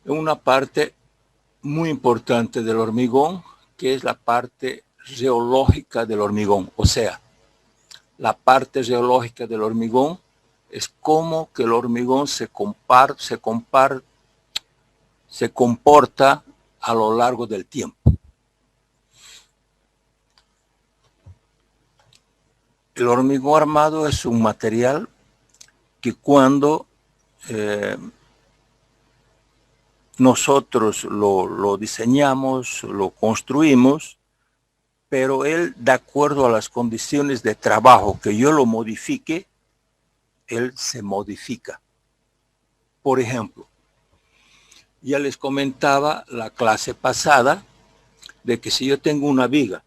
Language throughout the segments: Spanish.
una parte muy importante del hormigón, que es la parte geológica del hormigón. O sea, la parte geológica del hormigón es como que el hormigón se comporta a lo largo del tiempo. El hormigón armado es un material que cuando nosotros lo diseñamos, lo construimos, pero él, de acuerdo a las condiciones de trabajo que yo lo modifique, él se modifica. Por ejemplo, ya les comentaba la clase pasada de que si yo tengo una viga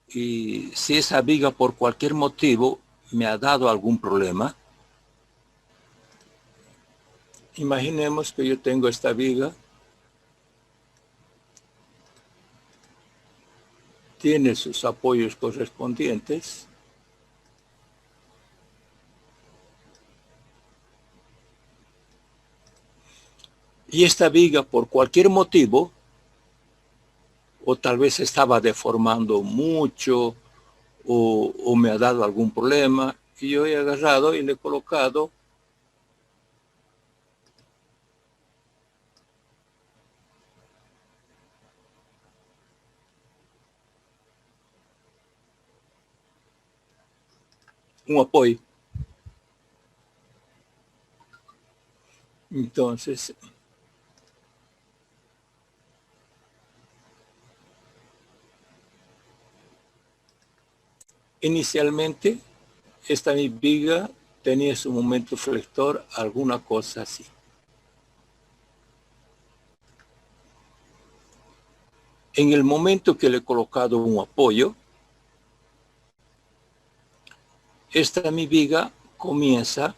y si esa viga por cualquier motivo me ha dado algún problema, imaginemos que yo tengo esta viga, tiene sus apoyos correspondientes, y esta viga por cualquier motivo, o tal vez estaba deformando mucho, o me ha dado algún problema, y yo he agarrado y le he colocado un apoyo. Entonces, inicialmente, esta mi viga tenía su momento flector, alguna cosa así. En el momento que le he colocado un apoyo, esta mi viga comienza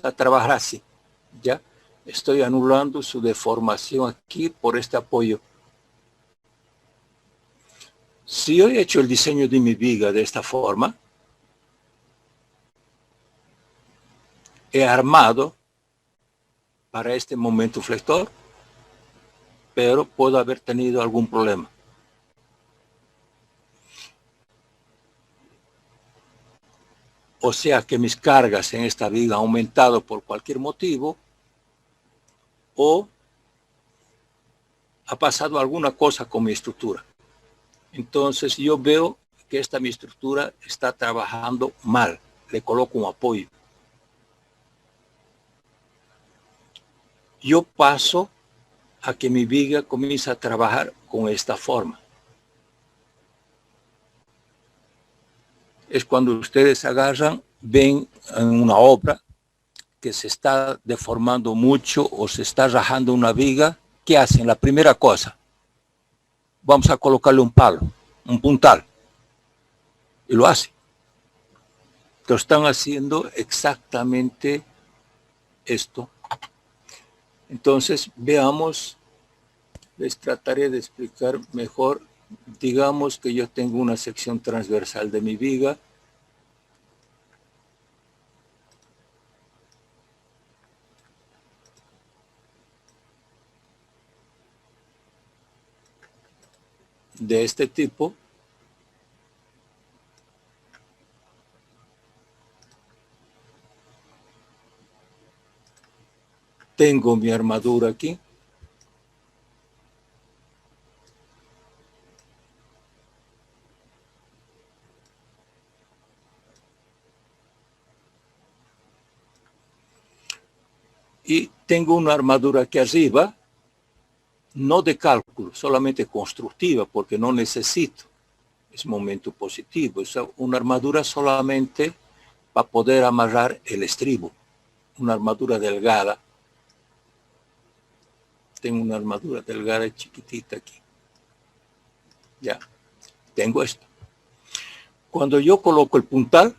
a trabajar así, ¿ya? Estoy anulando su deformación aquí por este apoyo. Si yo he hecho el diseño de mi viga de esta forma, he armado para este momento flector, pero puedo haber tenido algún problema. O sea que mis cargas en esta viga han aumentado por cualquier motivo, o ha pasado alguna cosa con mi estructura. Entonces yo veo que mi estructura está trabajando mal. Le coloco un apoyo. Yo paso a que mi viga comience a trabajar con esta forma. Es cuando ustedes agarran, ven en una obra que se está deformando mucho o se está rajando una viga, ¿qué hacen? La primera cosa, vamos a colocarle un palo, un puntal, y lo hacen. Entonces están haciendo exactamente esto. Entonces veamos, les trataré de explicar mejor. Digamos que yo tengo una sección transversal de mi viga, de este tipo. Tengo mi armadura aquí. Y tengo una armadura aquí arriba, no de cálculo, solamente constructiva, porque no necesito. Es momento positivo. Es una armadura solamente para poder amarrar el estribo. Una armadura delgada. tengo una armadura delgada y chiquitita aquí. Ya, tengo esto. Cuando yo coloco el puntal,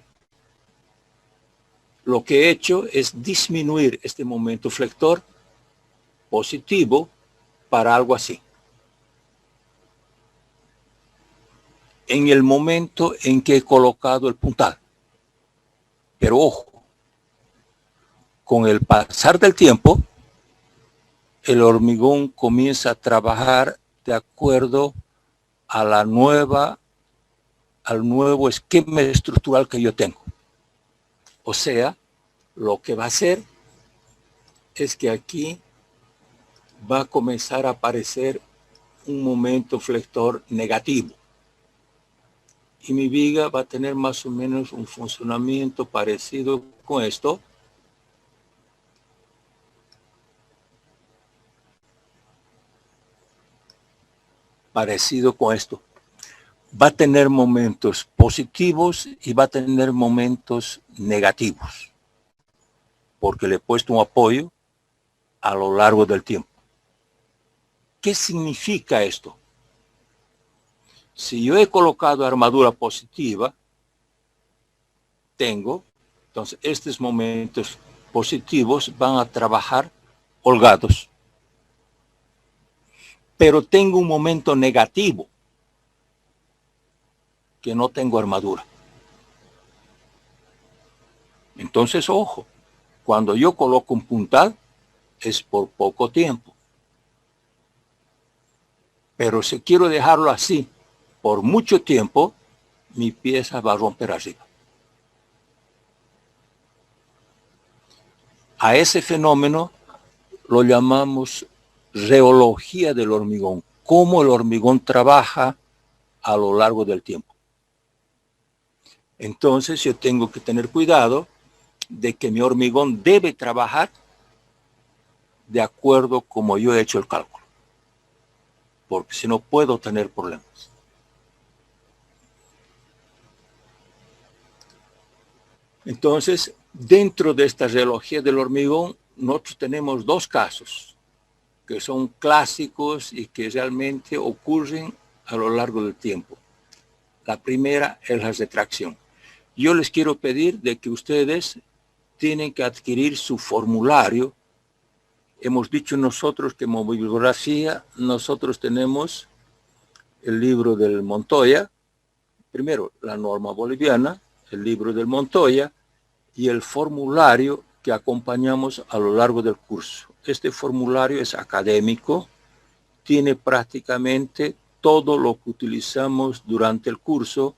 lo que he hecho es disminuir este momento flector positivo para algo así. En el momento en que he colocado el puntal. Pero ojo, con el pasar del tiempo, el hormigón comienza a trabajar de acuerdo a al nuevo esquema estructural que yo tengo. O sea, lo que va a hacer es que aquí va a comenzar a aparecer un momento flector negativo. Y mi viga va a tener más o menos un funcionamiento parecido con esto. Parecido con esto. Va a tener momentos positivos y va a tener momentos negativos. Porque le he puesto un apoyo a lo largo del tiempo. ¿Qué significa esto? Si yo he colocado armadura positiva, entonces estos momentos positivos van a trabajar holgados. Pero tengo un momento negativo, que no tengo armadura. Entonces, ojo, cuando yo coloco un puntal, es por poco tiempo. Pero si quiero dejarlo así por mucho tiempo, mi pieza va a romper arriba. A ese fenómeno lo llamamos reología del hormigón, cómo el hormigón trabaja a lo largo del tiempo. Entonces yo tengo que tener cuidado de que mi hormigón debe trabajar de acuerdo como yo he hecho el cálculo, porque si no puedo tener problemas. Entonces, dentro de esta reología del hormigón, nosotros tenemos dos casos que son clásicos y que realmente ocurren a lo largo del tiempo. La primera es la retracción. Yo les quiero pedir de que ustedes tienen que adquirir su formulario. Hemos dicho nosotros que como bibliografía, nosotros tenemos el libro del Montoya, primero la norma boliviana, el libro del Montoya y el formulario que acompañamos a lo largo del curso. Este formulario es académico, tiene prácticamente todo lo que utilizamos durante el curso,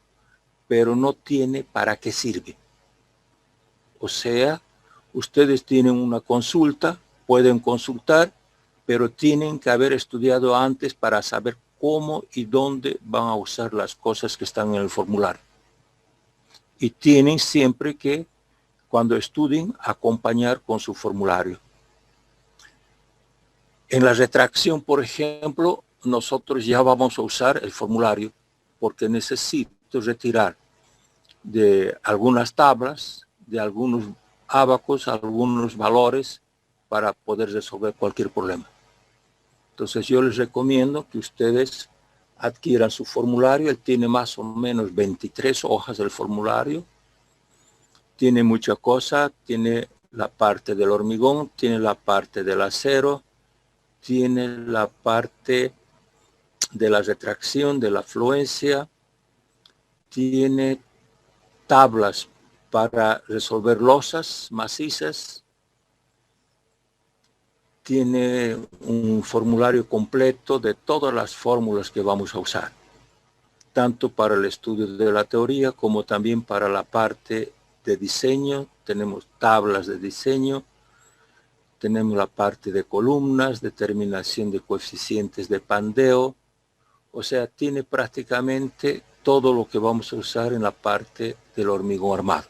pero no tiene para qué sirve. O sea, ustedes tienen una consulta, pueden consultar, pero tienen que haber estudiado antes para saber cómo y dónde van a usar las cosas que están en el formulario. Y tienen siempre que, cuando estudien, acompañar con su formulario. En la retracción, por ejemplo, nosotros ya vamos a usar el formulario porque necesito retirar de algunas tablas, de algunos ábacos, algunos valores para poder resolver cualquier problema. Entonces yo les recomiendo que ustedes adquieran su formulario. Él tiene más o menos 23 hojas del formulario. Tiene mucha cosa, tiene la parte del hormigón, tiene la parte del acero, tiene la parte de la retracción, de la fluencia, tiene tablas para resolver losas macizas, tiene un formulario completo de todas las fórmulas que vamos a usar, tanto para el estudio de la teoría como también para la parte de diseño. Tenemos tablas de diseño, tenemos la parte de columnas, determinación de coeficientes de pandeo, o sea, tiene prácticamente todo lo que vamos a usar en la parte del hormigón armado.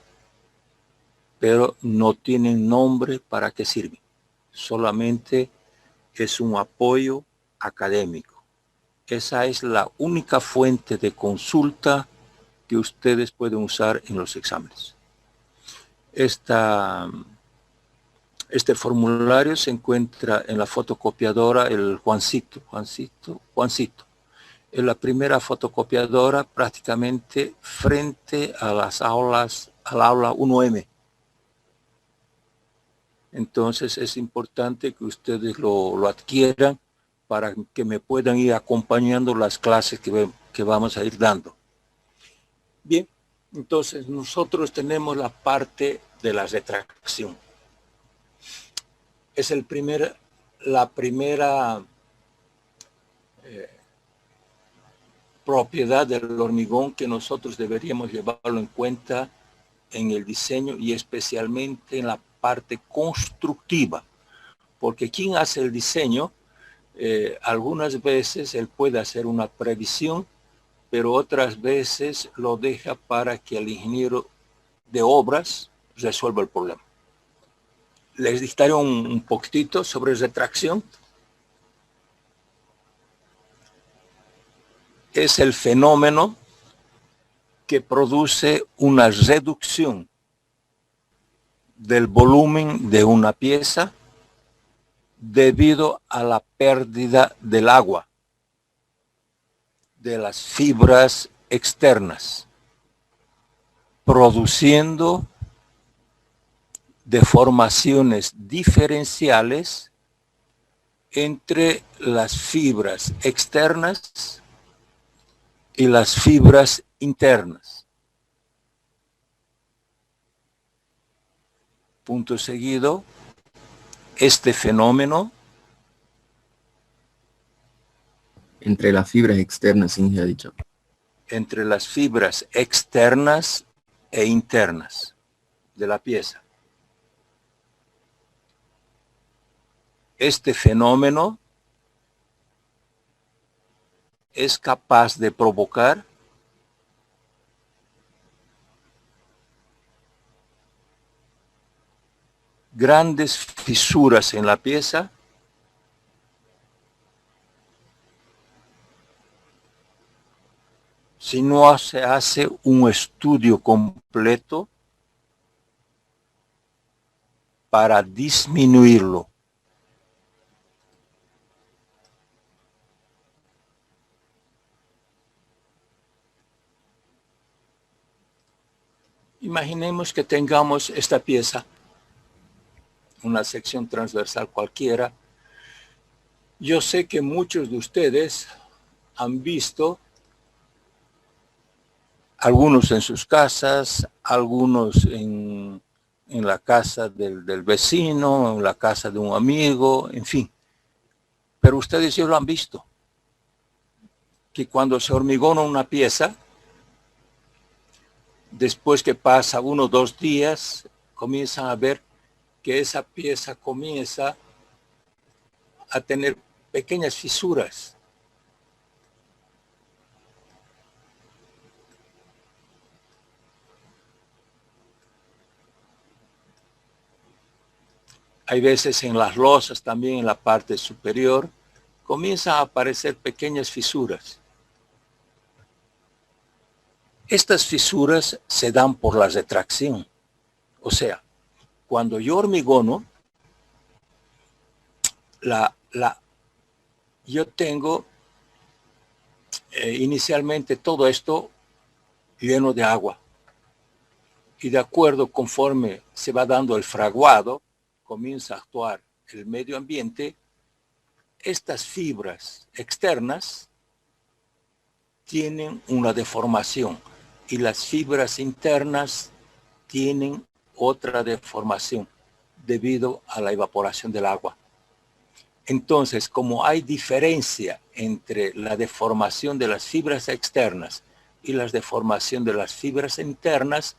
Pero no tienen nombre para qué sirve. Solamente es un apoyo académico. Esa es la única fuente de consulta que ustedes pueden usar en los exámenes. Esta Este formulario se encuentra en la fotocopiadora el Juancito. Es la primera fotocopiadora prácticamente frente a las aulas, al aula 1M. Entonces es importante que ustedes lo adquieran para que me puedan ir acompañando las clases que vamos a ir dando. Bien, entonces nosotros tenemos la parte de la retracción. Es la primera propiedad del hormigón que nosotros deberíamos llevarlo en cuenta en el diseño y especialmente en la parte constructiva. Porque quien hace el diseño, algunas veces él puede hacer una previsión, pero otras veces lo deja para que el ingeniero de obras resuelva el problema. Les dictaré un poquitito sobre retracción. Es el fenómeno que produce una reducción del volumen de una pieza debido a la pérdida del agua de las fibras externas, produciendo deformaciones diferenciales entre las fibras externas y las fibras internas. Punto seguido, este fenómeno entre las fibras externas, sí, ya he dicho. Entre las fibras externas e internas de la pieza. Este fenómeno es capaz de provocar grandes fisuras en la pieza si no se hace un estudio completo para disminuirlo. Imaginemos que tengamos esta pieza, una sección transversal cualquiera. Yo sé que muchos de ustedes han visto, algunos en sus casas, algunos en la casa del vecino, en la casa de un amigo, en fin. Pero ustedes ya lo han visto, que cuando se hormigona una pieza, después que pasa 1 o 2 días, comienzan a ver que esa pieza comienza a tener pequeñas fisuras. Hay veces en las losas, también en la parte superior, comienzan a aparecer pequeñas fisuras. Estas fisuras se dan por la retracción. O sea, cuando yo hormigono, yo tengo inicialmente todo esto lleno de agua. Y de acuerdo conforme se va dando el fraguado, comienza a actuar el medio ambiente, estas fibras externas tienen una deformación y las fibras internas tienen otra deformación debido a la evaporación del agua. Entonces, como hay diferencia entre la deformación de las fibras externas y la deformación de las fibras internas,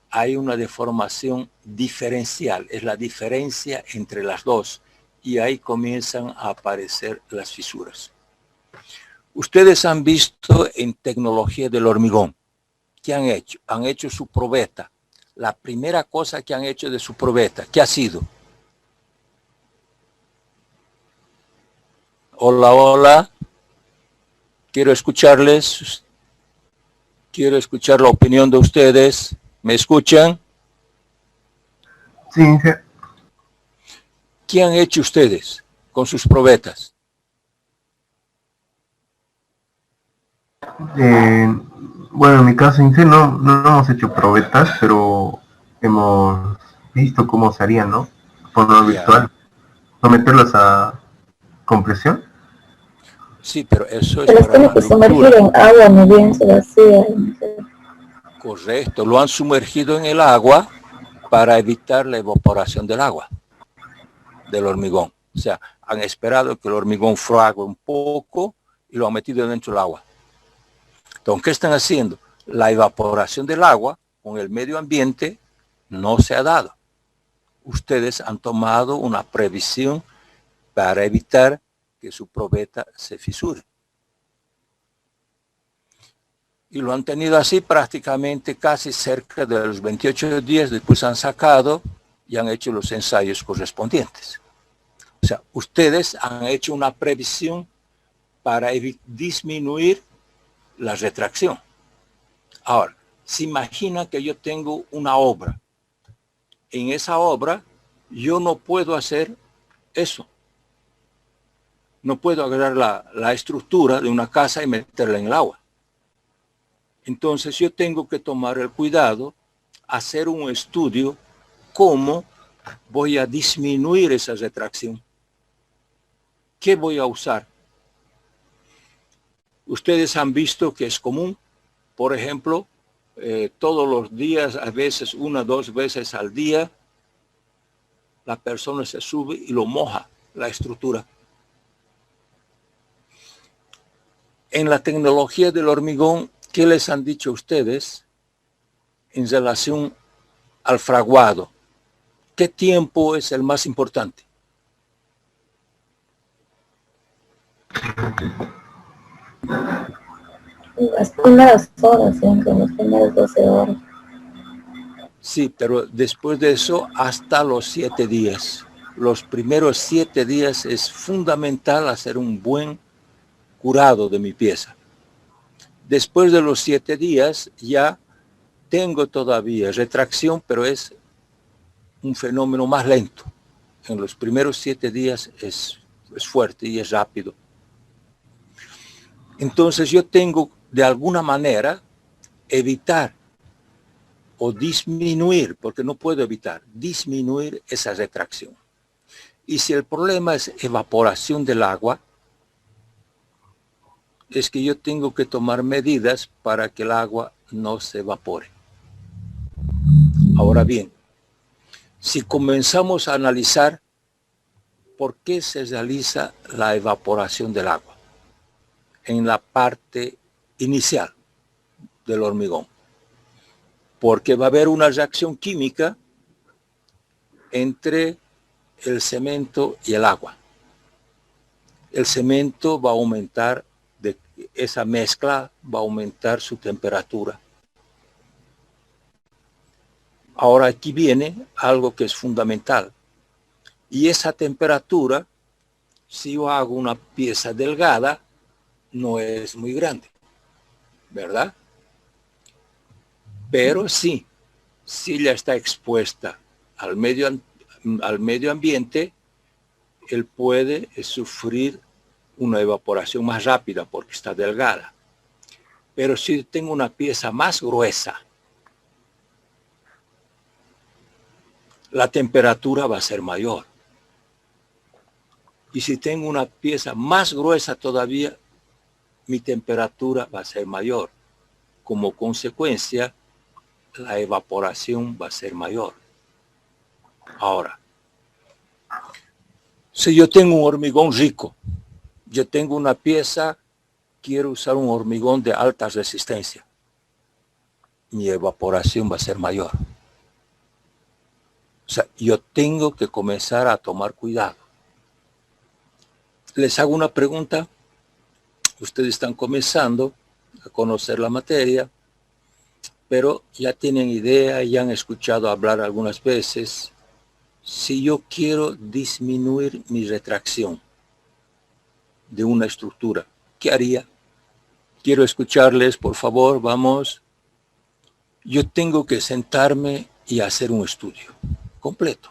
hay una deformación diferencial, es la diferencia entre las dos, y ahí comienzan a aparecer las fisuras. Ustedes han visto en tecnología del hormigón, ¿qué han hecho? Han hecho su probeta. La primera cosa que han hecho de su probeta, ¿qué ha sido? Hola, hola. Quiero escucharles. Quiero escuchar la opinión de ustedes. ¿Me escuchan? Sí, ¿Qué han hecho ustedes con sus probetas? Bueno, en mi caso en sí no hemos hecho probetas, pero hemos visto cómo se harían, ¿no? Forma virtual. ¿Someterlas a compresión? Sí, pero eso es Se las para tiene la que sumergir ruptura. en agua, muy bien, se vacía. Correcto, lo han sumergido en el agua para evitar la evaporación del agua, del hormigón. O sea, han esperado que el hormigón frague un poco y lo han metido dentro del agua. Entonces, ¿qué están haciendo? La evaporación del agua con el medio ambiente no se ha dado. Ustedes han tomado una previsión para evitar que su probeta se fisure. Y lo han tenido así prácticamente casi cerca de los 28 días, después han sacado y han hecho los ensayos correspondientes. O sea, ustedes han hecho una previsión para disminuir la retracción. Ahora, se imagina que yo tengo una obra. En esa obra yo no puedo hacer eso. No puedo agarrar la estructura de una casa y meterla en el agua. Entonces yo tengo que tomar el cuidado, hacer un estudio cómo voy a disminuir esa retracción. ¿Qué voy a usar? Ustedes han visto que es común, por ejemplo, todos los días, a veces 1 o 2 veces al día, la persona se sube y lo moja la estructura. En la tecnología del hormigón, ¿qué les han dicho ustedes en relación al fraguado? ¿Qué tiempo es el más importante? Las primeras horas, siempre, las primeras 12 horas. Sí, pero después de eso, hasta los 7 días. Los primeros 7 días es fundamental hacer un buen curado de mi pieza. Después de los 7 días ya tengo todavía retracción, pero es un fenómeno más lento. En los primeros 7 días es fuerte y es rápido. Entonces yo tengo de alguna manera evitar o disminuir, porque no puedo evitar, disminuir esa retracción. Y si el problema es evaporación del agua, es que yo tengo que tomar medidas para que el agua no se evapore. Ahora bien, si comenzamos a analizar por qué se realiza la evaporación del agua en la parte inicial del hormigón, porque va a haber una reacción química entre el cemento y el agua. El cemento va a aumentar, esa mezcla va a aumentar su temperatura. Ahora aquí viene algo que es fundamental. Y esa temperatura, si yo hago una pieza delgada, no es muy grande, ¿verdad? Pero sí, si ella está expuesta al medio ambiente, él puede sufrir una evaporación más rápida porque está delgada. Pero si tengo una pieza más gruesa, la temperatura va a ser mayor. Y si tengo una pieza más gruesa todavía, mi temperatura va a ser mayor. Como consecuencia, la evaporación va a ser mayor. Ahora, si yo tengo un hormigón rico, yo tengo una pieza, quiero usar un hormigón de alta resistencia, mi evaporación va a ser mayor. O sea, yo tengo que comenzar a tomar cuidado. Les hago una pregunta. Ustedes están comenzando a conocer la materia, pero ya tienen idea, ya han escuchado hablar algunas veces. Si yo quiero disminuir mi retracción de una estructura, ¿qué haría? Quiero escucharles, por favor, vamos. Yo tengo que sentarme y hacer un estudio completo.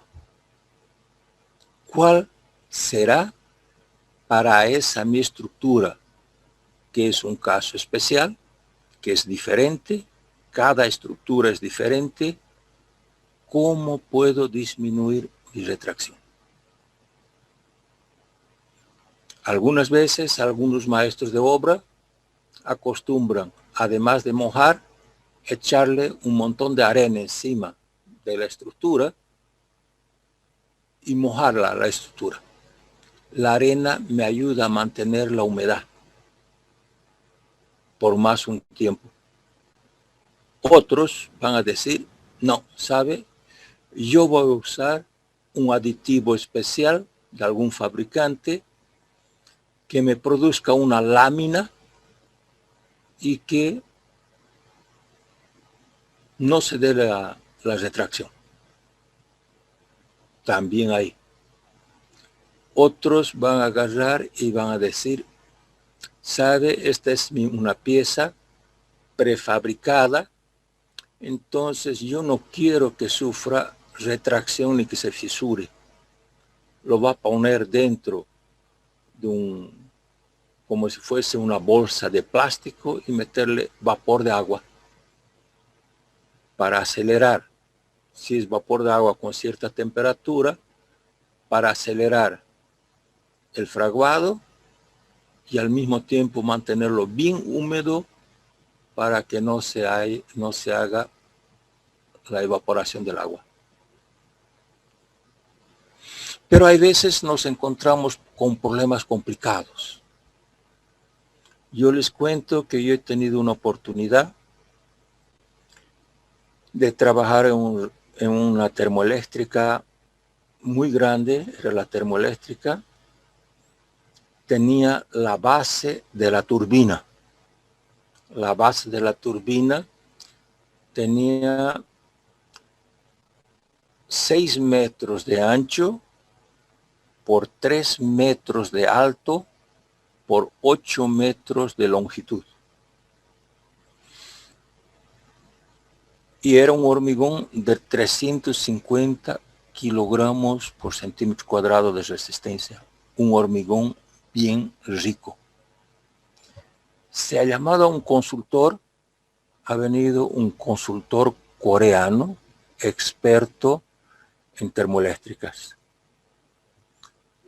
¿Cuál será para esa mi estructura, que es un caso especial, que es diferente, cada estructura es diferente? ¿Cómo puedo disminuir mi retracción? Algunas veces, algunos maestros de obra acostumbran, además de mojar, echarle un montón de arena encima de la estructura y mojarla la estructura. La arena me ayuda a mantener la humedad por más un tiempo. Otros van a decir, no, ¿sabe? Yo voy a usar un aditivo especial de algún fabricante que me produzca una lámina y que no se dé la retracción. También hay. Otros van a agarrar y van a decir, ¿sabe? Esta es una pieza prefabricada, entonces yo no quiero que sufra retracción ni que se fisure. Lo va a poner dentro de un, como si fuese una bolsa de plástico, y meterle vapor de agua para acelerar. Si es vapor de agua con cierta temperatura, para acelerar el fraguado y al mismo tiempo mantenerlo bien húmedo para que no se haga la evaporación del agua. Pero hay veces nos encontramos con problemas complicados. Yo les cuento que yo he tenido una oportunidad de trabajar en una termoeléctrica muy grande. Era la termoeléctrica, tenía la base de la turbina. La base de la turbina tenía 6 metros de ancho por 3 metros de alto por 8 metros de longitud. Y era un hormigón de 350 kilogramos por centímetro cuadrado de resistencia. Un hormigón bien rico. Se ha llamado a un consultor, ha venido un consultor coreano, experto en termoeléctricas.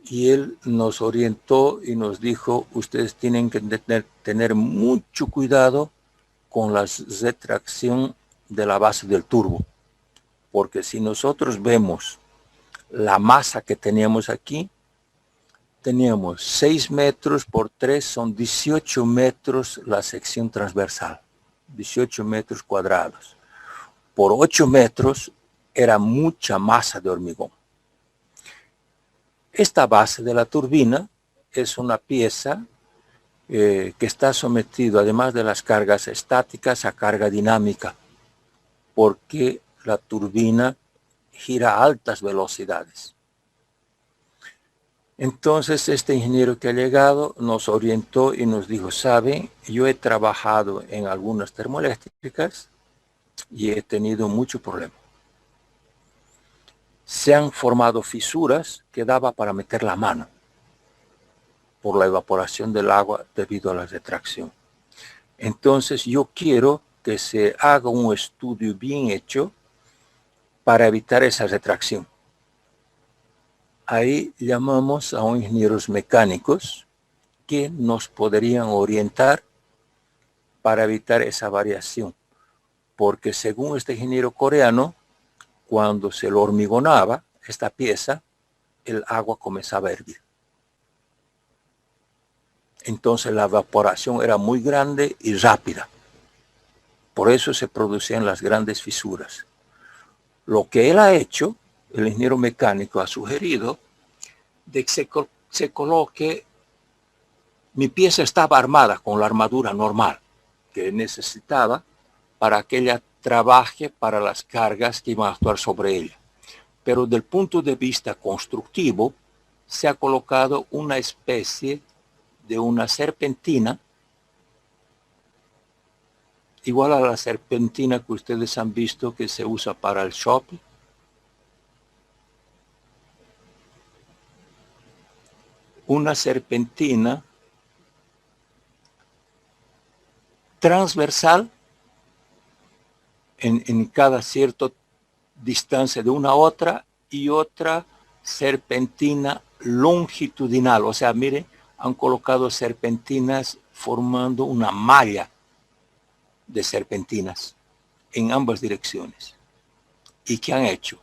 Y él nos orientó y nos dijo, ustedes tienen que tener mucho cuidado con la retracción de la base del turbo. Porque si nosotros vemos la masa que teníamos aquí, teníamos 6 metros por 3, son 18 metros la sección transversal, 18 metros cuadrados. Por 8 metros era mucha masa de hormigón. Esta base de la turbina es una pieza que está sometido, además de las cargas estáticas, a carga dinámica, porque la turbina gira a altas velocidades. Entonces este ingeniero que ha llegado nos orientó y nos dijo, ¿sabe? Yo he trabajado en algunas termoeléctricas y he tenido mucho problema. Se han formado fisuras que daba para meter la mano por la evaporación del agua debido a la retracción. Entonces yo quiero que se haga un estudio bien hecho para evitar esa retracción. Ahí llamamos a ingenieros mecánicos que nos podrían orientar para evitar esa variación. Porque según este ingeniero coreano, cuando se lo hormigonaba esta pieza, el agua comenzaba a hervir. Entonces la evaporación era muy grande y rápida. Por eso se producían las grandes fisuras. Lo que él ha hecho, el ingeniero mecánico ha sugerido, de que se coloque, mi pieza estaba armada con la armadura normal que necesitaba para que ella trabaje para las cargas que iban a actuar sobre ella. Pero del punto de vista constructivo, se ha colocado una especie de una serpentina, igual a la serpentina que ustedes han visto que se usa para el shopping. una serpentina transversal en cada cierta distancia de una a otra, y otra serpentina longitudinal. O sea, miren, han colocado serpentinas formando una malla de serpentinas en ambas direcciones. ¿Y qué han hecho?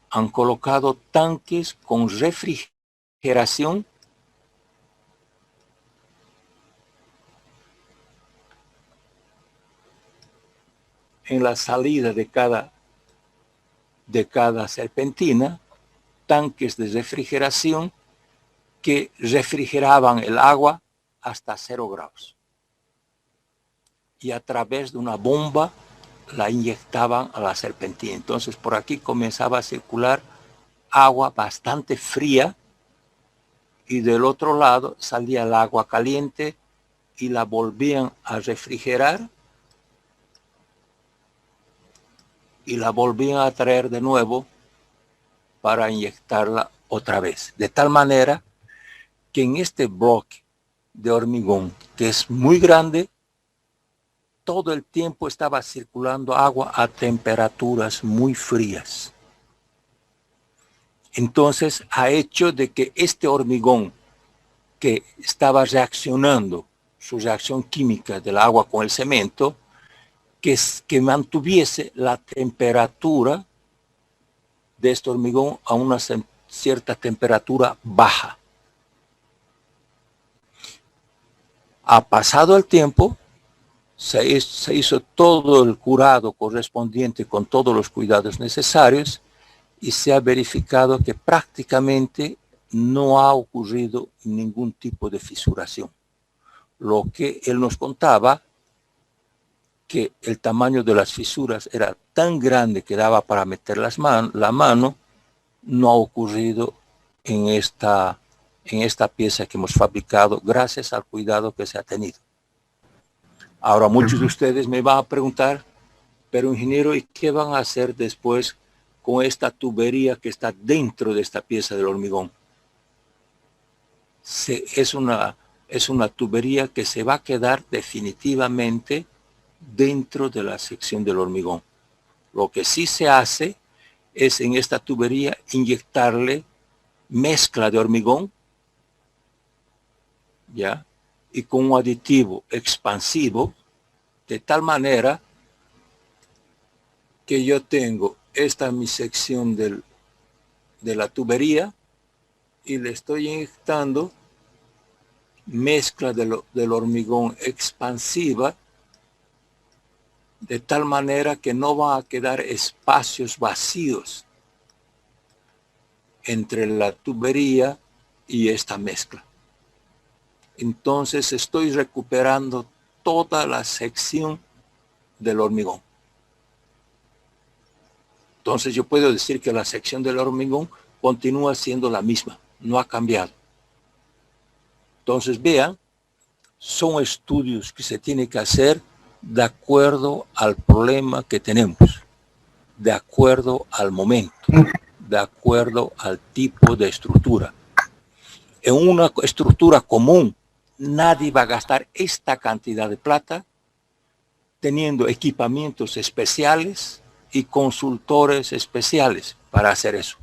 Han colocado tanques con refrigeración en la salida de cada serpentina, tanques de refrigeración que refrigeraban el agua hasta 0 grados. Y a través de una bomba la inyectaban a la serpentina. Entonces por aquí comenzaba a circular agua bastante fría, y del otro lado salía el agua caliente y la volvían a refrigerar y la volvían a traer de nuevo para inyectarla otra vez. De tal manera que en este bloque de hormigón, que es muy grande, todo el tiempo estaba circulando agua a temperaturas muy frías. Entonces ha hecho de que este hormigón, que estaba reaccionando, su reacción química del agua con el cemento, que mantuviese la temperatura de este hormigón a una cierta temperatura baja. Ha pasado el tiempo, se hizo todo el curado correspondiente con todos los cuidados necesarios, y se ha verificado que prácticamente no ha ocurrido ningún tipo de fisuración. Lo que él nos contaba, que el tamaño de las fisuras era tan grande que daba para meter la mano, no ha ocurrido en esta pieza que hemos fabricado, gracias al cuidado que se ha tenido. Ahora muchos de ustedes me van a preguntar, pero ingeniero, ¿y qué van a hacer después con esta tubería que está dentro de esta pieza del hormigón? Es una tubería que se va a quedar definitivamente dentro de la sección del hormigón. Lo que sí se hace es en esta tubería inyectarle mezcla de hormigón, ¿ya? Y con un aditivo expansivo, de tal manera que yo tengo esta mi sección de la tubería, y le estoy inyectando mezcla del hormigón expansiva, de tal manera que no van a quedar espacios vacíos entre la tubería y esta mezcla. Entonces estoy recuperando toda la sección del hormigón. Entonces yo puedo decir que la sección del hormigón continúa siendo la misma, no ha cambiado. Entonces vean, son estudios que se tienen que hacer de acuerdo al problema que tenemos, de acuerdo al momento, de acuerdo al tipo de estructura. En una estructura común, nadie va a gastar esta cantidad de plata teniendo equipamientos especiales y consultores especiales para hacer eso.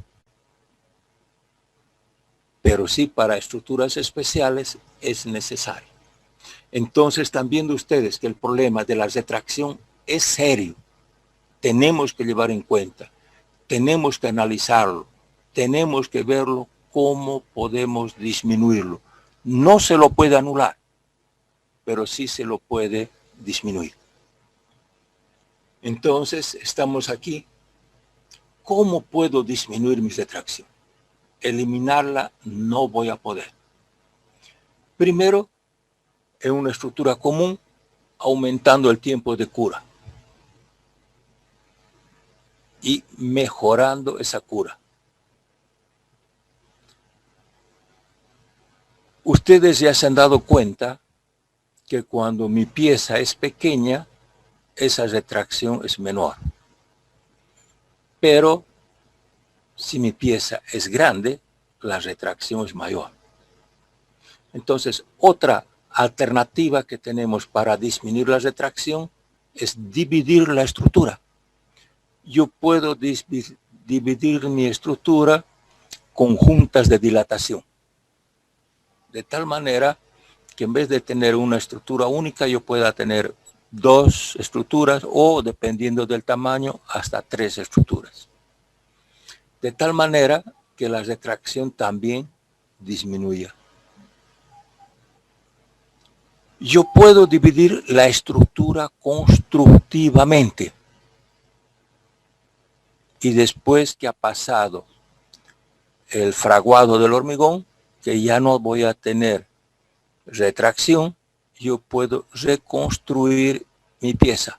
Pero sí, para estructuras especiales es necesario. Entonces están viendo ustedes que el problema de la retracción es serio. Tenemos que llevar en cuenta, tenemos que analizarlo, tenemos que verlo cómo podemos disminuirlo. No se lo puede anular, pero sí se lo puede disminuir. Entonces estamos aquí. ¿Cómo puedo disminuir mi retracción? Eliminarla no voy a poder. Primero, en una estructura común, aumentando el tiempo de cura y mejorando esa cura. Ustedes ya se han dado cuenta que cuando mi pieza es pequeña, esa retracción es menor. Pero si mi pieza es grande, la retracción es mayor. Entonces, otra alternativa que tenemos para disminuir la retracción es dividir la estructura. Yo puedo dividir mi estructura con juntas de dilatación, de tal manera que en vez de tener una estructura única, yo pueda tener 2 estructuras o, dependiendo del tamaño, hasta 3 estructuras. De tal manera que la retracción también disminuya. Yo puedo dividir la estructura constructivamente. Y después que ha pasado el fraguado del hormigón, que ya no voy a tener retracción, yo puedo reconstruir mi pieza.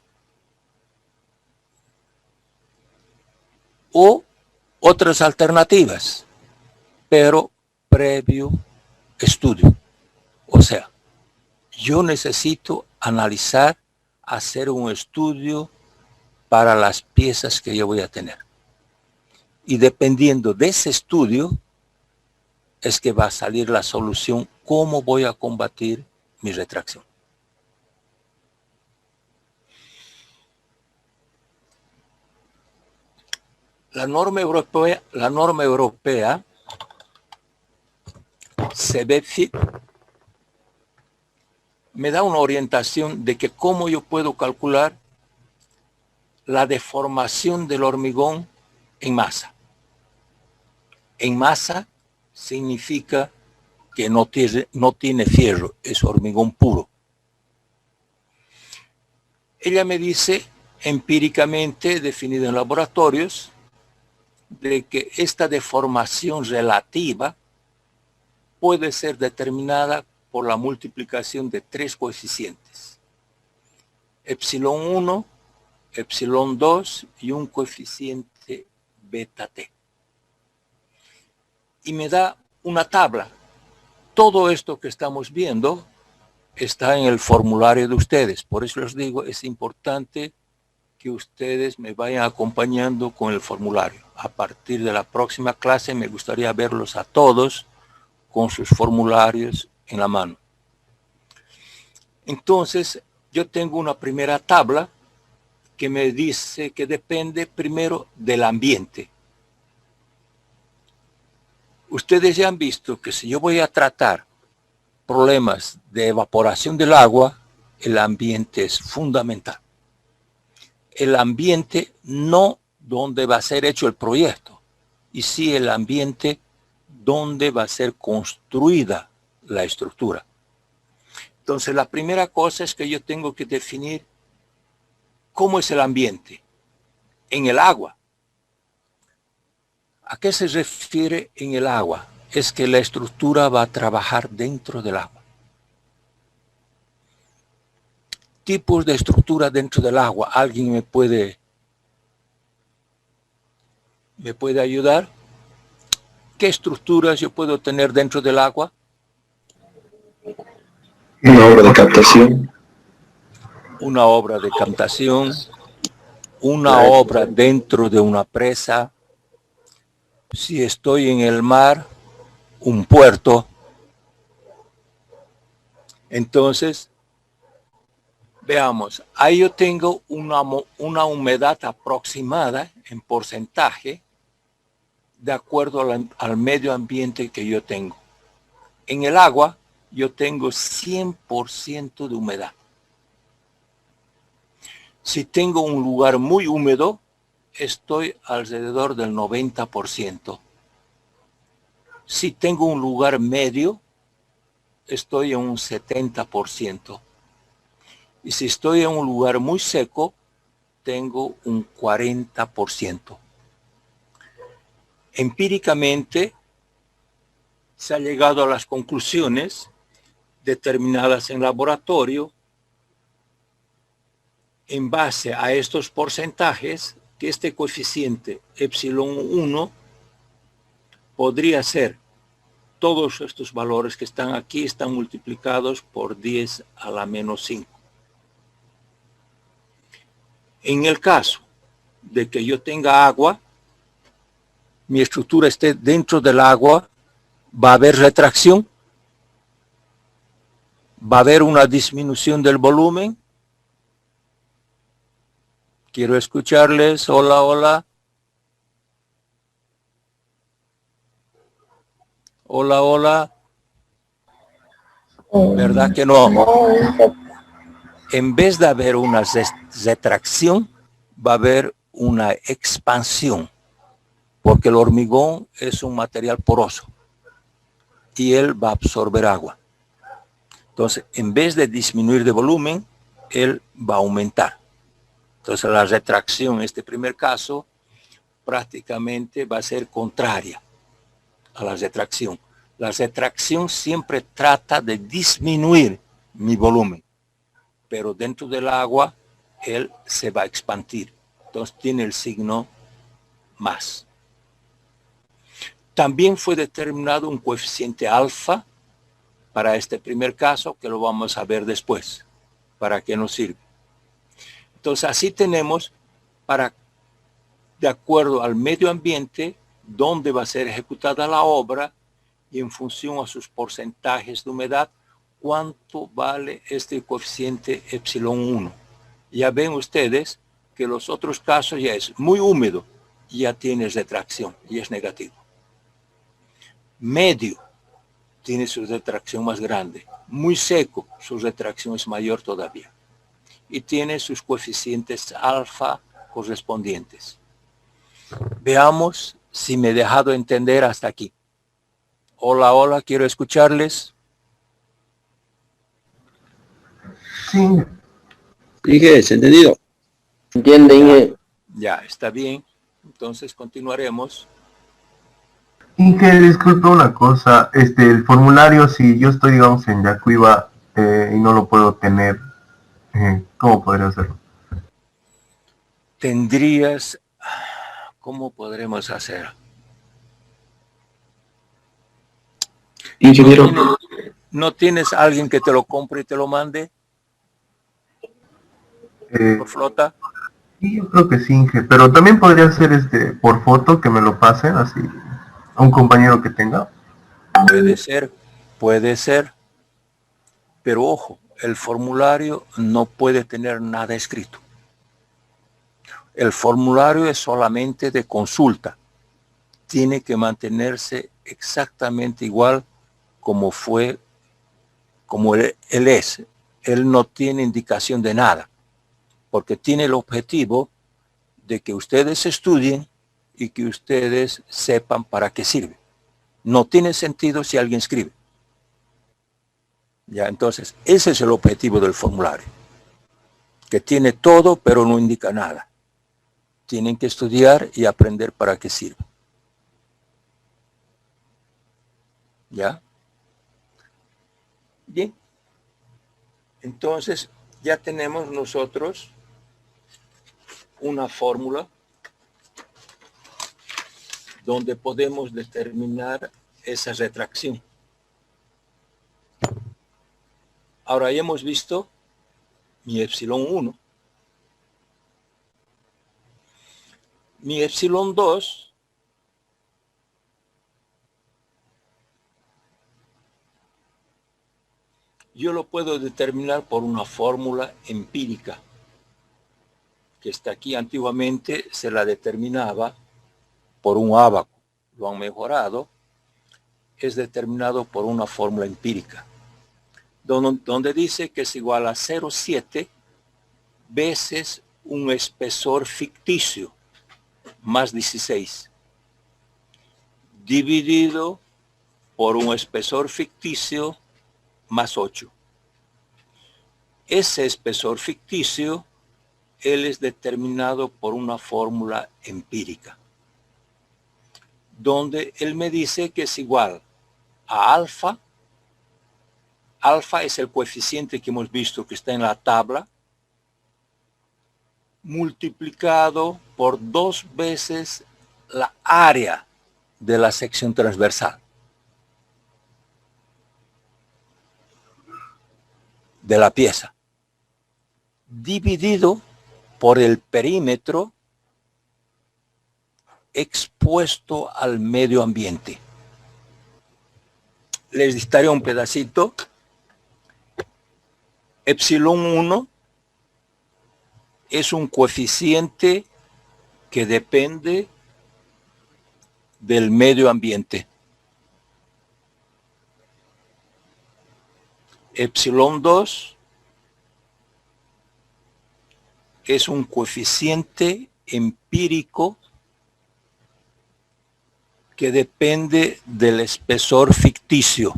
O otras alternativas, pero previo estudio. O sea, yo necesito analizar, hacer un estudio para las piezas que yo voy a tener. Y dependiendo de ese estudio, es que va a salir la solución, cómo voy a combatir mi retracción. La norma europea me da una orientación de que cómo yo puedo calcular la deformación del hormigón en masa. En masa significa que no tiene fierro, es hormigón puro. Ella me dice, empíricamente definida en laboratorios, de que esta deformación relativa puede ser determinada por la multiplicación de 3 coeficientes. Epsilon 1, epsilon 2 y un coeficiente beta t. Y me da una tabla. Todo esto que estamos viendo está en el formulario de ustedes. Por eso les digo, es importante que ustedes me vayan acompañando con el formulario. A partir de la próxima clase me gustaría verlos a todos con sus formularios en la mano. Entonces, yo tengo una primera tabla que me dice que depende primero del ambiente. Ustedes ya han visto que si yo voy a tratar problemas de evaporación del agua, el ambiente es fundamental. El ambiente no donde va a ser hecho el proyecto, y sí el ambiente donde va a ser construida la estructura. Entonces, la primera cosa es que yo tengo que definir cómo es el ambiente en el agua. ¿A qué se refiere en el agua? Es que la estructura va a trabajar dentro del agua. Tipos de estructura dentro del agua. ¿Alguien me puede ayudar? ¿Qué estructuras yo puedo tener dentro del agua? Una obra de captación. Una obra de captación. Una obra dentro de una presa. Si estoy en el mar, un puerto. Entonces, veamos, ahí yo tengo una humedad aproximada en porcentaje de acuerdo al medio ambiente que yo tengo. En el agua, yo tengo 100% de humedad. Si tengo un lugar muy húmedo, estoy alrededor del 90%. Si tengo un lugar medio, estoy en un 70%. Y si estoy en un lugar muy seco, tengo un 40%. Empíricamente, se ha llegado a las conclusiones determinadas en laboratorio en base a estos porcentajes, que este coeficiente epsilon 1 podría ser, todos estos valores que están aquí están multiplicados por 10 a la menos 5. En el caso de que yo tenga agua, mi estructura esté dentro del agua, va a haber retracción. Va a haber una disminución del volumen. Quiero escucharles. Hola, hola. Hola, hola. ¿Verdad que no? No, Inge. En vez de haber una retracción, va a haber una expansión, porque el hormigón es un material poroso y él va a absorber agua. Entonces, en vez de disminuir de volumen, él va a aumentar. Entonces, la retracción en este primer caso prácticamente va a ser contraria a la retracción. La retracción siempre trata de disminuir mi volumen, pero dentro del agua él se va a expandir. Entonces tiene el signo más. También fue determinado un coeficiente alfa para este primer caso, que lo vamos a ver después, para qué nos sirve. Entonces así tenemos, para, de acuerdo al medio ambiente, dónde va a ser ejecutada la obra y en función a sus porcentajes de humedad, cuánto vale este coeficiente epsilon 1. Ya ven ustedes que los otros casos ya es muy húmedo, ya tiene retracción y es negativo. Medio tiene su retracción más grande. Muy seco, su retracción es mayor todavía. Y tiene sus coeficientes alfa correspondientes. Veamos si me he dejado entender hasta aquí. Hola, hola, quiero escucharles. Sí, Inge, ¿es entendido? Entiende, Inge. Ya, está bien. Entonces continuaremos. Inge, disculpa una cosa, el formulario, si yo estoy, digamos, en Yacuiba y no lo puedo tener, ¿cómo podría hacerlo? Tendrías, ¿cómo podremos hacer? Ingeniero, ¿No tienes alguien que te lo compre y te lo mande por flota? Sí, yo creo que sí, Inge, pero también podría ser por foto que me lo pasen, así, a un compañero que tenga. Puede ser, pero ojo, el formulario no puede tener nada escrito. El formulario es solamente de consulta. Tiene que mantenerse exactamente igual como fue, como él es. Él no tiene indicación de nada, porque tiene el objetivo de que ustedes estudien y que ustedes sepan para qué sirve. No tiene sentido si alguien escribe. Ya, entonces, ese es el objetivo del formulario, que tiene todo pero no indica nada. Tienen que estudiar y aprender para qué sirve. ¿Ya? Bien. Entonces, ya tenemos nosotros una fórmula donde podemos determinar esa retracción. Ahora ya hemos visto mi epsilon 1. Mi epsilon 2 yo lo puedo determinar por una fórmula empírica que está aquí. Antiguamente se la determinaba por un ábaco. Lo han mejorado. Es determinado por una fórmula empírica donde dice que es igual a 0,7 veces un espesor ficticio más 16 dividido por un espesor ficticio más 8. Ese espesor ficticio, él es determinado por una fórmula empírica, donde él me dice que es igual a alfa. Alfa es el coeficiente que hemos visto que está en la tabla, multiplicado por 2 veces la área de la sección transversal de la pieza, dividido por el perímetro expuesto al medio ambiente. Les dictaré un pedacito. Epsilon 1 es un coeficiente que depende del medio ambiente. Epsilon 2 es un coeficiente empírico que depende del espesor ficticio.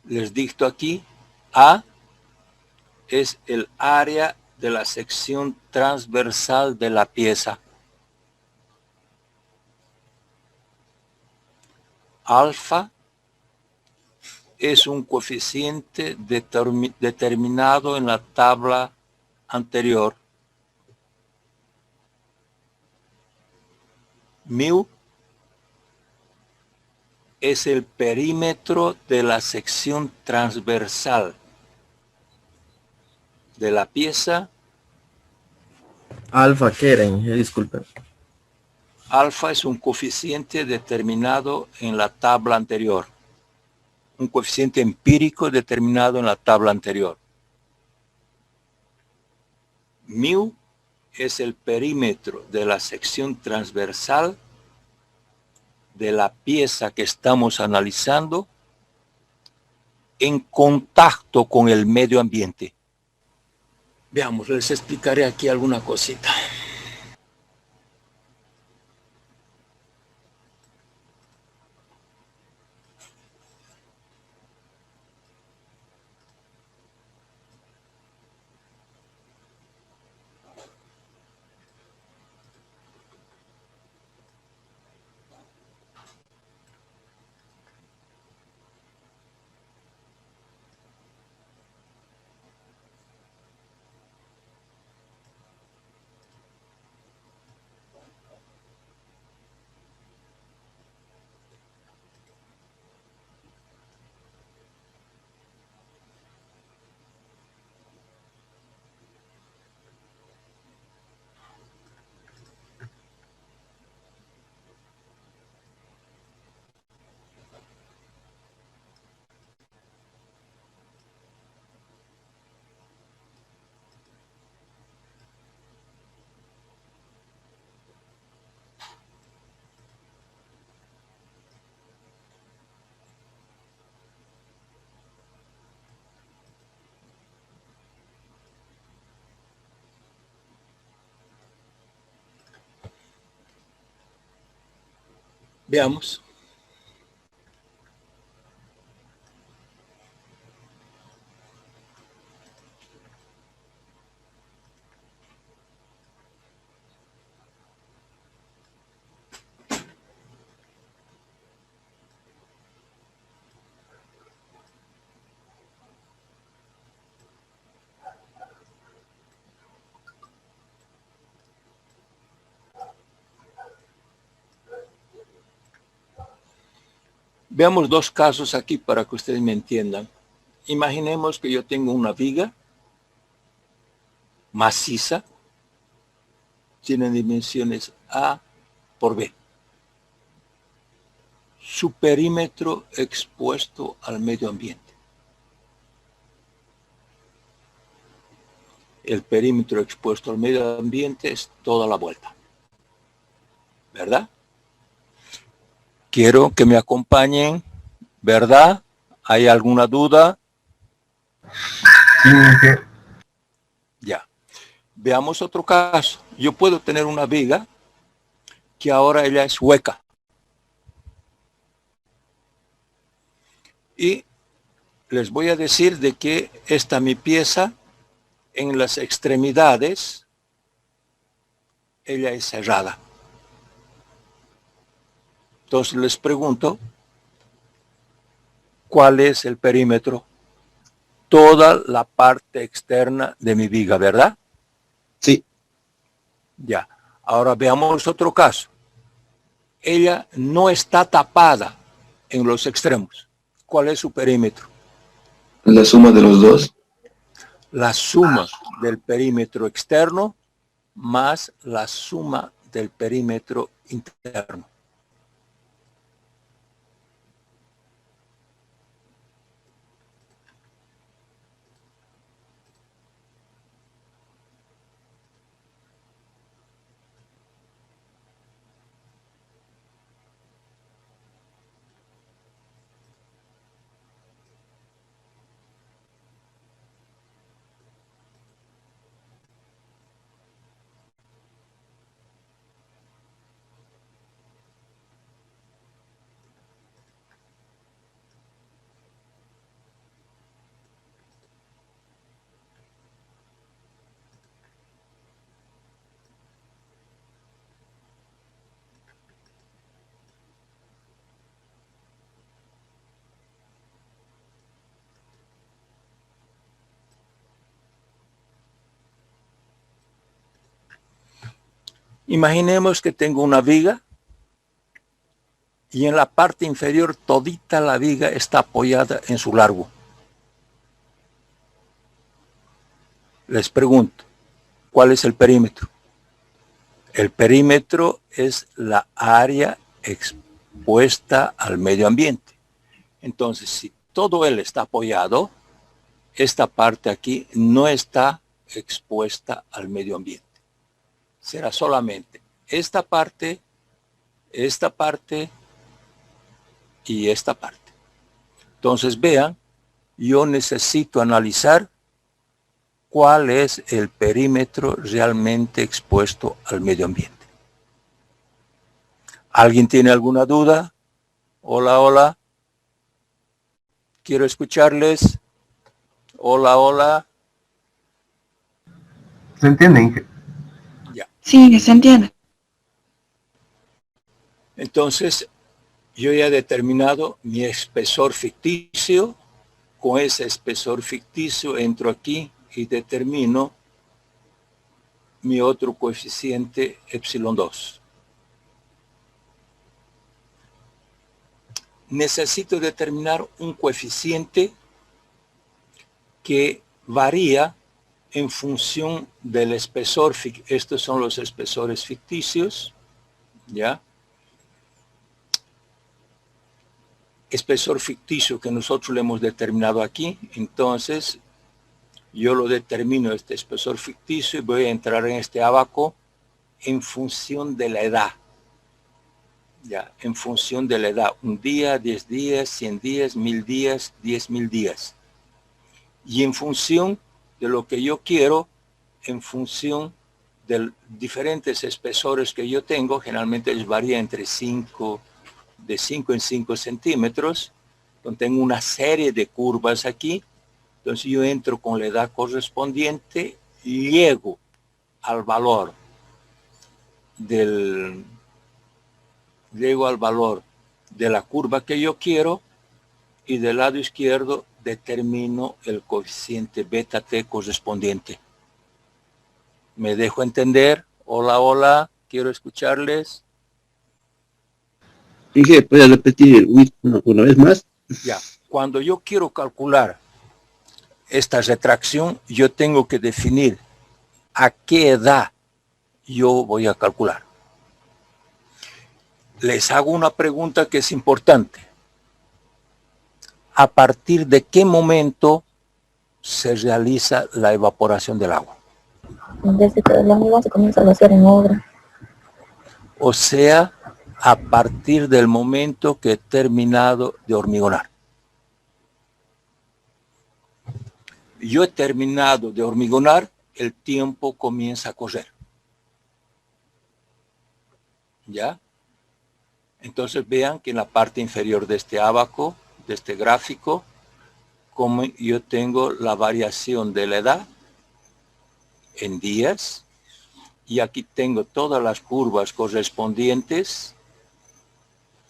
Les dicto aquí, A es el área de la sección transversal de la pieza. Alfa es un coeficiente determinado en la tabla anterior. Mu es el perímetro de la sección transversal de la pieza. Alfa, ¿qué era, Inge? Disculpe. Alfa es un coeficiente determinado en la tabla anterior. Un coeficiente empírico determinado en la tabla anterior. Mu es el perímetro de la sección transversal de la pieza que estamos analizando en contacto con el medio ambiente. Veamos, les explicaré aquí alguna cosita. Veamos. Veamos dos casos aquí para que ustedes me entiendan. Imaginemos que yo tengo una viga maciza, tiene dimensiones A por B. Su perímetro expuesto al medio ambiente. El perímetro expuesto al medio ambiente es toda la vuelta. ¿Verdad? Quiero que me acompañen, ¿verdad? ¿Hay alguna duda? Sí, Inge. Ya. Veamos otro caso. Yo puedo tener una viga que ahora ella es hueca. Y les voy a decir de que esta mi pieza, en las extremidades, ella es cerrada. Entonces les pregunto, ¿cuál es el perímetro? Toda la parte externa de mi viga, ¿verdad? Sí. Ya. Ahora veamos otro caso. Ella no está tapada en los extremos. ¿Cuál es su perímetro? La suma de los dos. La suma del perímetro externo más la suma del perímetro interno. Imaginemos que tengo una viga y en la parte inferior todita la viga está apoyada en su largo. Les pregunto, ¿cuál es el perímetro? El perímetro es la área expuesta al medio ambiente. Entonces, si todo él está apoyado, esta parte aquí no está expuesta al medio ambiente. Será solamente esta parte y esta parte. Entonces vean, yo necesito analizar cuál es el perímetro realmente expuesto al medio ambiente. ¿Alguien tiene alguna duda? Hola, hola. Quiero escucharles. Hola, hola. ¿Se entiende, Inge? Ya. Sí, se entiende. Entonces, yo ya he determinado mi espesor ficticio. Con ese espesor ficticio entro aquí y determino mi otro coeficiente epsilon 2. Necesito determinar un coeficiente que varía en función del espesor. Estos son los espesores ficticios, ¿ya? Espesor ficticio que nosotros le hemos determinado aquí. Entonces, yo lo determino este espesor ficticio y voy a entrar en este abaco en función de la edad. Ya, en función de la edad. 1 día, 10 días, 100 días, 1000 días, 10.000 días. Y en función de lo que yo quiero, en función de diferentes espesores que yo tengo, generalmente les varía entre 5 de 5 en 5 centímetros. Entonces tengo una serie de curvas aquí. Entonces yo entro con la edad correspondiente y llego al valor de la curva que yo quiero y del lado izquierdo determino el coeficiente beta t correspondiente. ¿Me dejo entender? Hola, hola, quiero escucharles. Inge, ¿puede repetir una vez más? Ya, cuando yo quiero calcular esta retracción, yo tengo que definir a qué edad yo voy a calcular. Les hago una pregunta que es importante. ¿A partir de qué momento se realiza la evaporación del agua? Desde que la hormiga se comienza a hacer en obra. O sea, a partir del momento que he terminado de hormigonar. Yo he terminado de hormigonar, el tiempo comienza a correr. ¿Ya? Entonces vean que en la parte inferior de este abaco, de este gráfico, como yo tengo la variación de la edad en días, y aquí tengo todas las curvas correspondientes,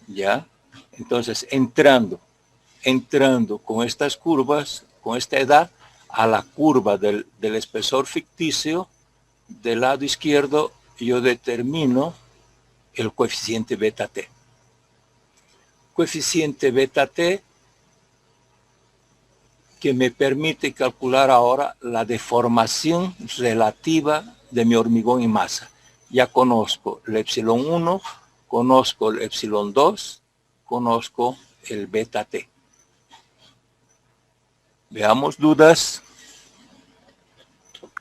¿ya? Entonces entrando con estas curvas, con esta edad, a la curva del espesor ficticio, del lado izquierdo yo determino el coeficiente beta t. Coeficiente beta t que me permite calcular ahora la deformación relativa de mi hormigón y masa. Ya conozco el epsilon 1, conozco el epsilon 2, conozco el beta t. Veamos dudas.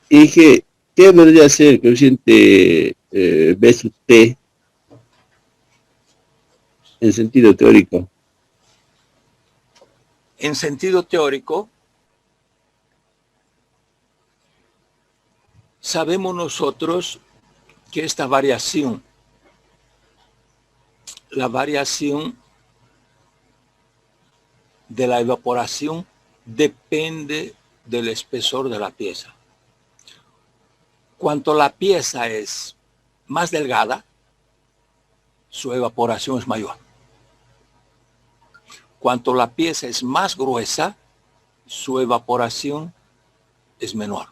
Inge, ¿qué vendría a ser el coeficiente B sub T en sentido teórico? En sentido teórico, sabemos nosotros que esta variación, la variación de la evaporación depende del espesor de la pieza. Cuanto la pieza es más delgada, su evaporación es mayor. Cuanto la pieza es más gruesa, su evaporación es menor.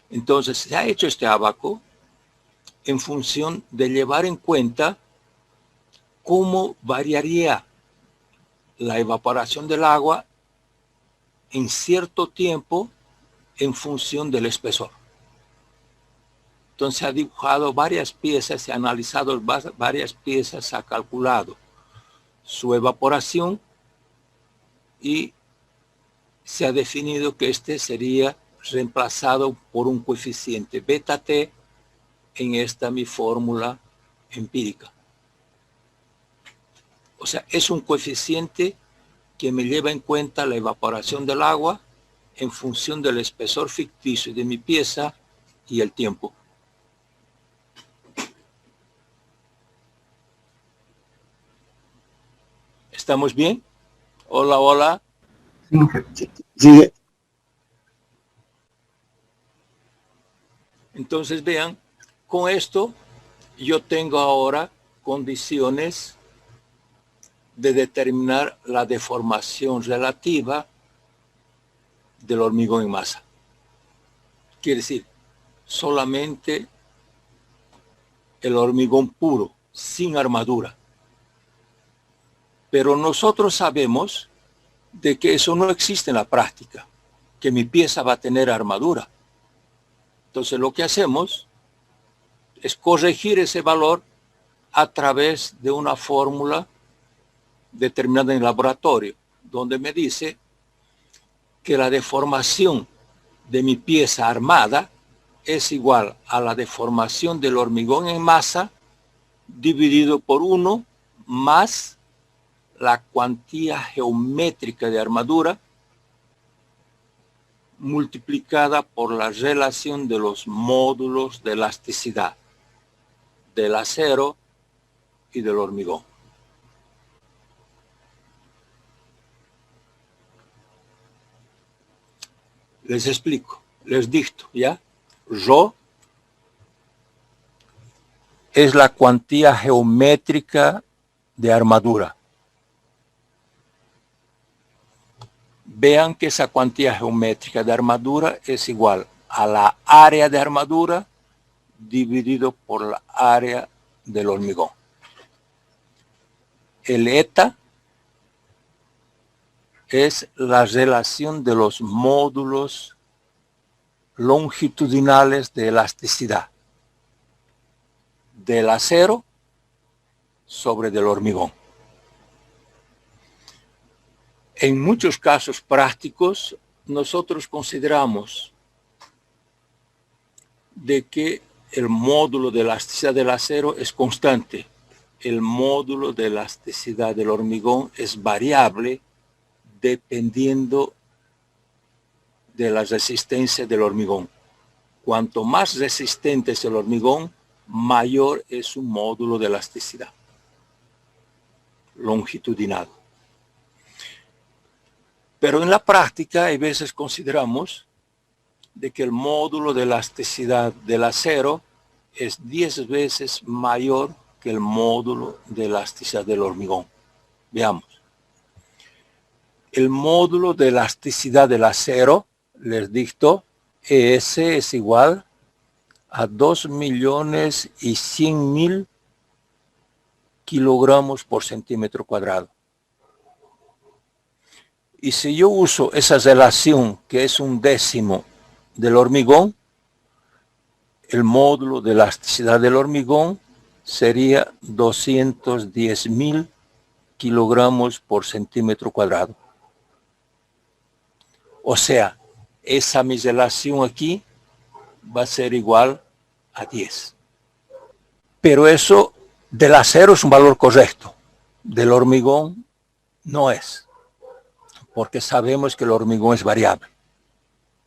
Entonces se ha hecho este abaco en función de llevar en cuenta cómo variaría la evaporación del agua en cierto tiempo en función del espesor. Entonces ha dibujado varias piezas, se ha analizado varias piezas, ha calculado su evaporación y se ha definido que este sería reemplazado por un coeficiente beta T en esta mi fórmula empírica. O sea, es un coeficiente que me lleva en cuenta la evaporación del agua en función del espesor ficticio de mi pieza y el tiempo. ¿Estamos bien? Hola, hola. Sí. Entonces vean, con esto yo tengo ahora condiciones de determinar la deformación relativa del hormigón en masa. Quiere decir, solamente el hormigón puro, sin armadura. Pero nosotros sabemos de que eso no existe en la práctica, que mi pieza va a tener armadura. Entonces lo que hacemos es corregir ese valor a través de una fórmula determinada en el laboratorio, donde me dice que la deformación de mi pieza armada es igual a la deformación del hormigón en masa dividido por 1 más la cuantía geométrica de armadura multiplicada por la relación de los módulos de elasticidad del acero y del hormigón. Les explico, les dicto, ¿ya? Rho es la cuantía geométrica de armadura. Vean que esa cuantía geométrica de armadura es igual a la área de armadura dividido por la área del hormigón. El eta es la relación de los módulos longitudinales de elasticidad del acero sobre del hormigón. En muchos casos prácticos, nosotros consideramos de que el módulo de elasticidad del acero es constante. El módulo de elasticidad del hormigón es variable dependiendo de la resistencia del hormigón. Cuanto más resistente es el hormigón, mayor es su módulo de elasticidad longitudinal. Pero en la práctica, hay veces consideramos de que el módulo de elasticidad del acero es 10 veces mayor que el módulo de elasticidad del hormigón. Veamos. El módulo de elasticidad del acero, les dicto, ES es igual a 2.100.000 kilogramos por centímetro cuadrado. Y si yo uso esa relación, que es 1/10 del hormigón, el módulo de elasticidad del hormigón sería 210.000 kilogramos por centímetro cuadrado. O sea, esa mi relación aquí va a ser igual a 10. Pero eso del acero es un valor correcto, del hormigón no es, porque sabemos que el hormigón es variable.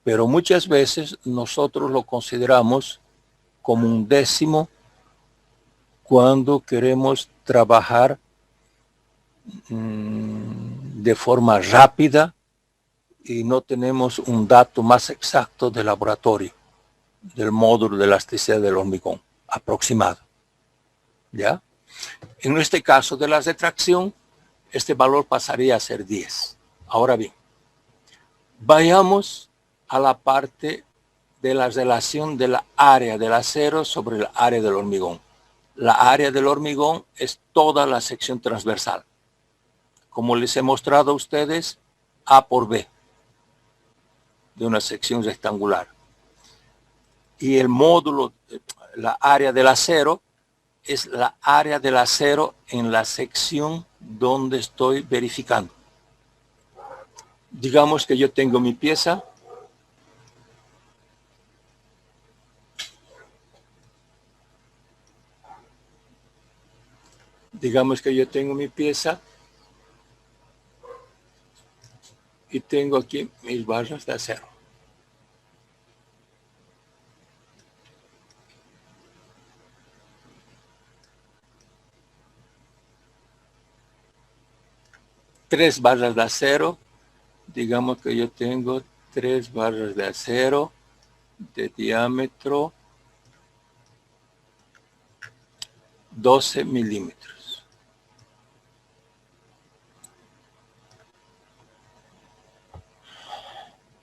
Pero muchas veces nosotros lo consideramos como 1/10 cuando queremos trabajar de forma rápida y no tenemos un dato más exacto del laboratorio, del módulo de elasticidad del hormigón, aproximado. ¿Ya? En este caso de la retracción, este valor pasaría a ser 10. Ahora bien, vayamos a la parte de la relación de la área del acero sobre el área del hormigón. La área del hormigón es toda la sección transversal. Como les he mostrado a ustedes, A por B de una sección rectangular. Y el módulo, la área del acero, es la área del acero en la sección donde estoy verificando. Digamos que yo tengo mi pieza. Digamos que yo tengo mi pieza y tengo aquí mis barras de acero. Tres barras de acero. Digamos que yo tengo 3 barras de acero de diámetro 12 milímetros.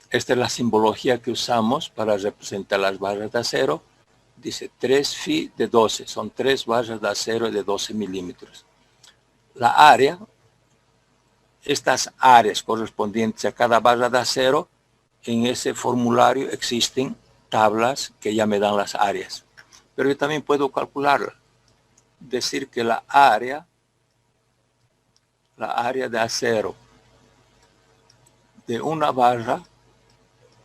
Esta es la simbología que usamos para representar las barras de acero. Dice 3 phi de 12, son 3 barras de acero de 12 milímetros. La área, estas áreas correspondientes a cada barra de acero, en ese formulario existen tablas que ya me dan las áreas. Pero yo también puedo calcularla. Decir que la área de acero de una barra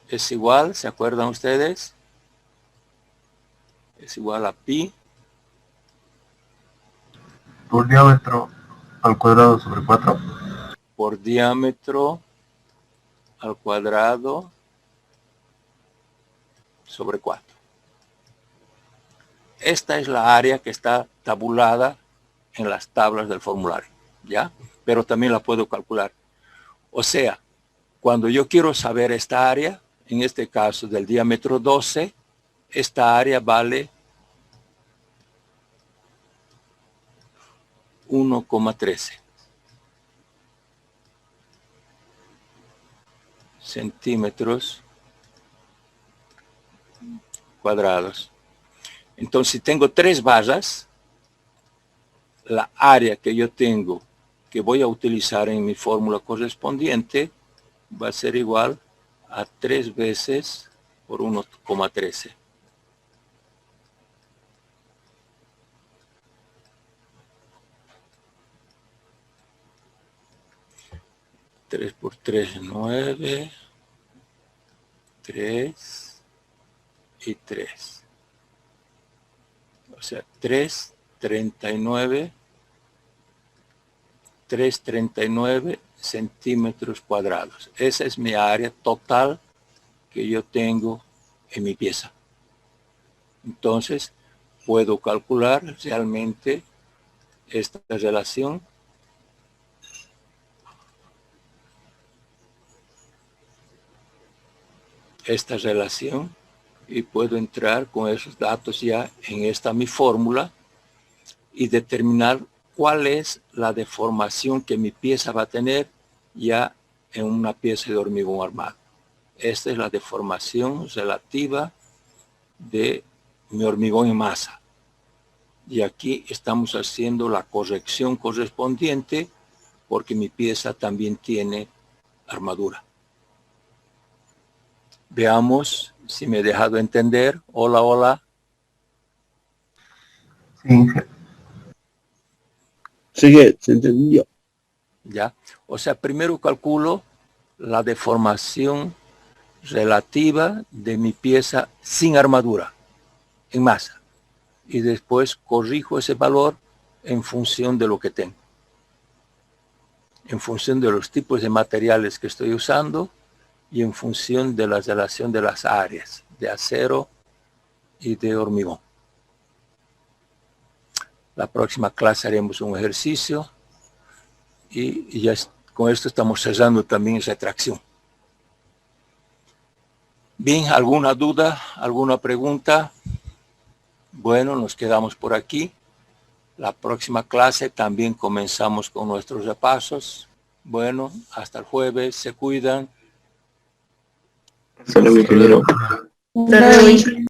es igual, ¿se acuerdan ustedes? Es igual a pi Por diámetro al cuadrado sobre 4. por diámetro al cuadrado sobre 4. Esta es la área que está tabulada en las tablas del formulario, ¿ya? Pero también la puedo calcular. O sea, cuando yo quiero saber esta área, en este caso del diámetro 12, esta área vale 1,13 centímetros cuadrados. Entonces, si tengo 3 barras, la área que yo tengo, que voy a utilizar en mi fórmula correspondiente, va a ser igual a 3 veces por 1,13. Tres por 3, 9, 3 y 3. O sea, 339 centímetros cuadrados. Esa es mi área total que yo tengo en mi pieza. Entonces, puedo calcular realmente esta relación. Y puedo entrar con esos datos ya en esta mi fórmula y determinar cuál es la deformación que mi pieza va a tener ya en una pieza de hormigón armado. Esta es la deformación relativa de mi hormigón en masa. Y aquí estamos haciendo la corrección correspondiente porque mi pieza también tiene armadura. Veamos si me he dejado entender. Hola, hola. Sí, Sí, se entendió. ¿Ya? O sea, primero calculo la deformación relativa de mi pieza sin armadura, en masa. Y después corrijo ese valor en función de lo que tengo. En función de los tipos de materiales que estoy usando y en función de la relación de las áreas de acero y de hormigón. La próxima clase haremos un ejercicio y ya con esto estamos cerrando también esa retracción. Bien, ¿alguna duda? ¿Alguna pregunta? Bueno, nos quedamos por aquí. La próxima clase también comenzamos con nuestros repasos. Bueno, hasta el jueves, se cuidan. Hasta luego, ingeniero. Hasta luego.